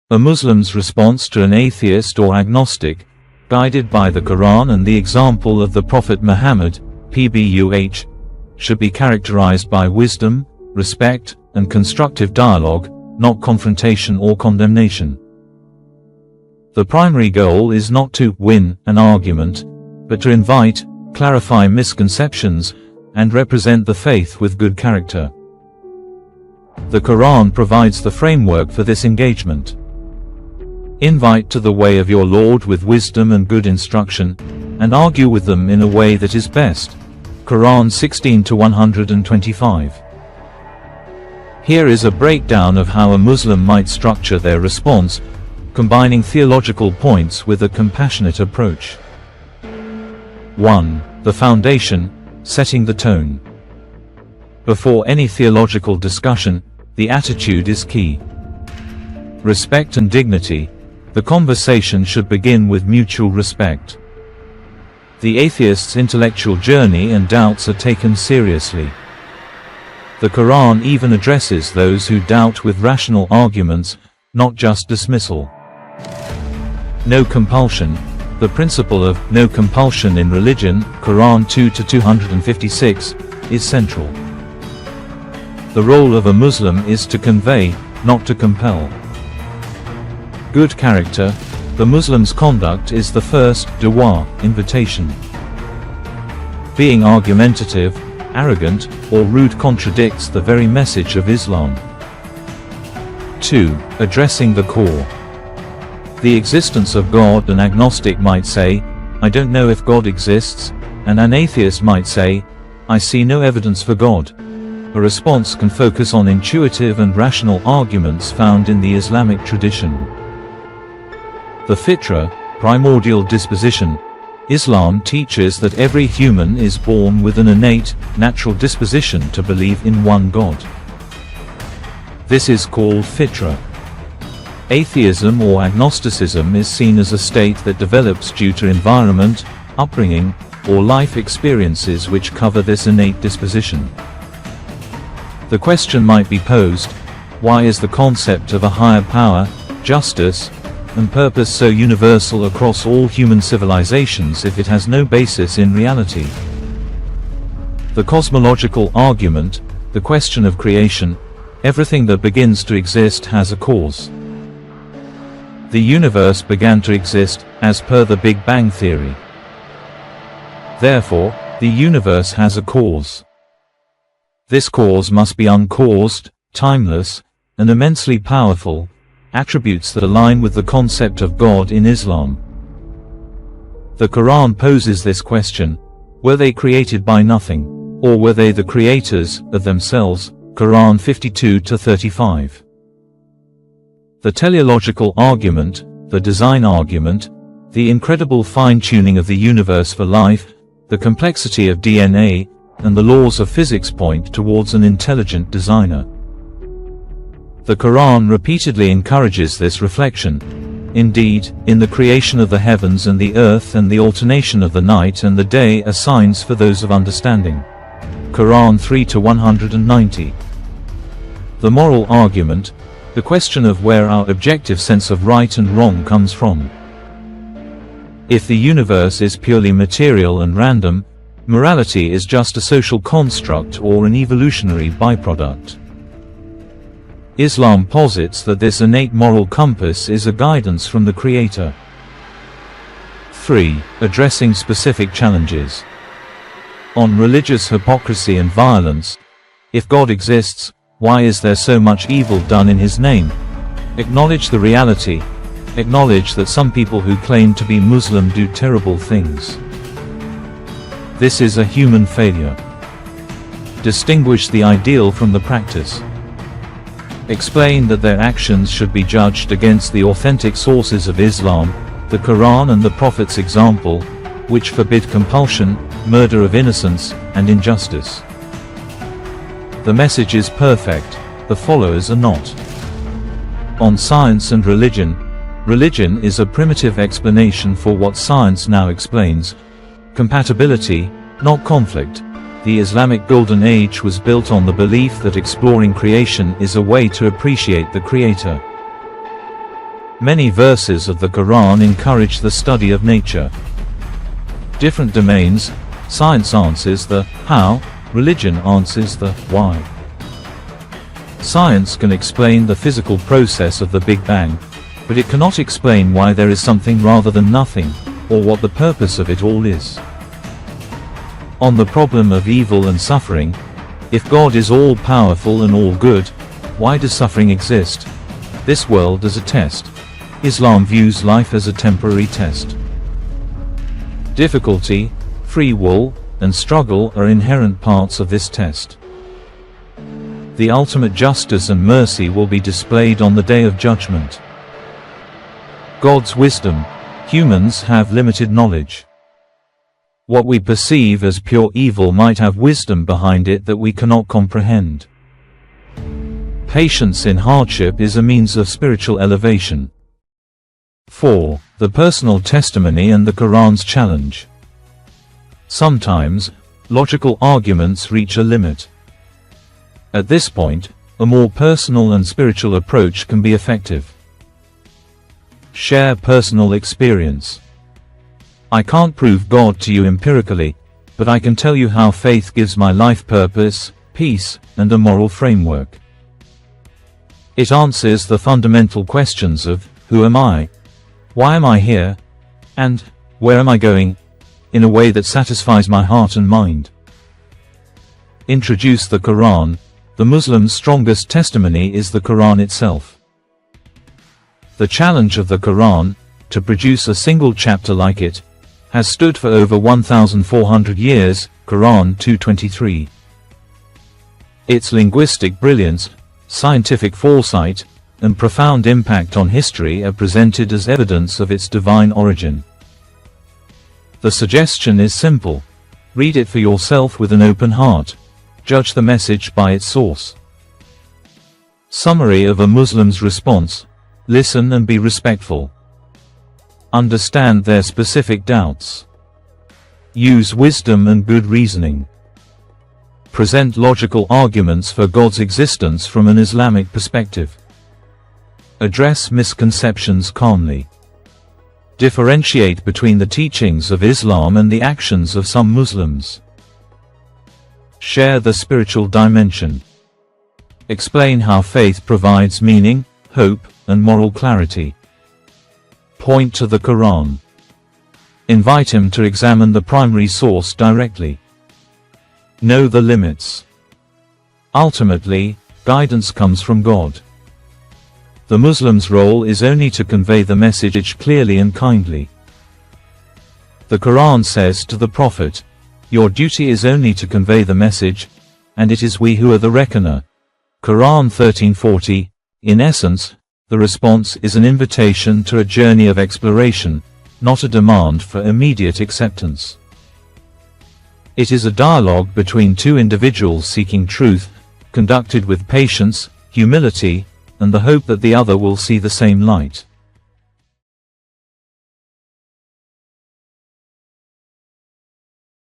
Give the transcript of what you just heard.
A Muslim's response to an atheist or agnostic, guided by the Quran and the example of the Prophet Muhammad, PBUH, should be characterized by wisdom, respect, and constructive dialogue, not confrontation or condemnation. The primary goal is not to win an argument, but to invite, clarify misconceptions, and represent the faith with good character. The Quran provides the framework for this engagement. Invite to the way of your Lord with wisdom and good instruction, and argue with them in a way that is best. Quran 16-125. Here is a breakdown of how a Muslim might structure their response, combining theological points with a compassionate approach. 1. The foundation, setting the tone. Before any theological discussion, the attitude is key. Respect and dignity. The conversation should begin with mutual respect. The atheist's intellectual journey and doubts are taken seriously. The Quran even addresses those who doubt with rational arguments, not just dismissal. No compulsion. The principle of no compulsion in religion, Quran 2-256, is central. The role of a Muslim is to convey, not to compel. Good character. The Muslim's conduct is the first dua, invitation. Being argumentative, arrogant, or rude contradicts the very message of Islam. 2. Addressing the core. The existence of God. An agnostic might say, I don't know if God exists, and an atheist might say, I see no evidence for God. A response can focus on intuitive and rational arguments found in the Islamic tradition. The fitra, primordial disposition. Islam teaches that every human is born with an innate, natural disposition to believe in one God. This is called fitra. Atheism or agnosticism is seen as a state that develops due to environment, upbringing, or life experiences which cover this innate disposition. The question might be posed, why is the concept of a higher power, justice, and purpose so universal across all human civilizations if it has no basis in reality? The cosmological argument, the question of creation, everything that begins to exist has a cause. The universe began to exist, as per the Big Bang theory. Therefore, the universe has a cause. This cause must be uncaused, timeless, and immensely powerful, attributes that align with the concept of God in Islam. The Quran poses this question, were they created by nothing, or were they the creators of themselves? Quran 52-35. The teleological argument, the design argument, the incredible fine-tuning of the universe for life, the complexity of DNA, and the laws of physics point towards an intelligent designer. The Quran repeatedly encourages this reflection. Indeed, in the creation of the heavens and the earth and the alternation of the night and the day are signs for those of understanding. Quran 3-190. The moral argument, the question of where our objective sense of right and wrong comes from. If the universe is purely material and random, morality is just a social construct or an evolutionary byproduct. Islam posits that this innate moral compass is a guidance from the Creator. 3. Addressing specific challenges. On religious hypocrisy and violence. If God exists, why is there so much evil done in His name? Acknowledge the reality. Acknowledge that some people who claim to be Muslim do terrible things. This is a human failure. Distinguish the ideal from the practice. Explain that their actions should be judged against the authentic sources of Islam, the Quran and the Prophet's example, which forbid compulsion, murder of innocents, and injustice. The message is perfect, the followers are not. On science and religion. Religion is a primitive explanation for what science now explains. Compatibility, not conflict. The Islamic Golden Age was built on the belief that exploring creation is a way to appreciate the Creator. Many verses of the Quran encourage the study of nature. Different domains, science answers the how, religion answers the why. Science can explain the physical process of the Big Bang, but it cannot explain why there is something rather than nothing, or what the purpose of it all is. On the problem of evil and suffering, if God is all-powerful and all-good, why does suffering exist? This world as a test. Islam views life as a temporary test. Difficulty, free will, and struggle are inherent parts of this test. The ultimate justice and mercy will be displayed on the Day of Judgment. God's wisdom. Humans have limited knowledge. What we perceive as pure evil might have wisdom behind it that we cannot comprehend. Patience in hardship is a means of spiritual elevation. 4. The personal testimony and the Quran's challenge. Sometimes, logical arguments reach a limit. At this point, a more personal and spiritual approach can be effective. Share personal experience. I can't prove God to you empirically, but I can tell you how faith gives my life purpose, peace, and a moral framework. It answers the fundamental questions of, who am I? Why am I here? And, where am I going? In a way that satisfies my heart and mind. Introduce the Quran. The Muslim's strongest testimony is the Quran itself. The challenge of the Quran, to produce a single chapter like it, has stood for over 1,400 years, Quran 2:23. Its linguistic brilliance, scientific foresight, and profound impact on history are presented as evidence of its divine origin. The suggestion is simple. Read it for yourself with an open heart. Judge the message by its source. Summary of a Muslim's response. Listen and be respectful. Understand their specific doubts. Use wisdom and good reasoning. Present logical arguments for God's existence from an Islamic perspective. Address misconceptions calmly. Differentiate between the teachings of Islam and the actions of some Muslims. Share the spiritual dimension. Explain how faith provides meaning, hope, and moral clarity. Point to the Quran. Invite him to examine the primary source directly. Know the limits. Ultimately, guidance comes from God. The Muslim's role is only to convey the message clearly and kindly. The Quran says to the Prophet, "Your duty is only to convey the message, and it is we who are the reckoner." Quran 13:40. In essence, the response is an invitation to a journey of exploration, not a demand for immediate acceptance. It is a dialogue between two individuals seeking truth, conducted with patience, humility, and the hope that the other will see the same light.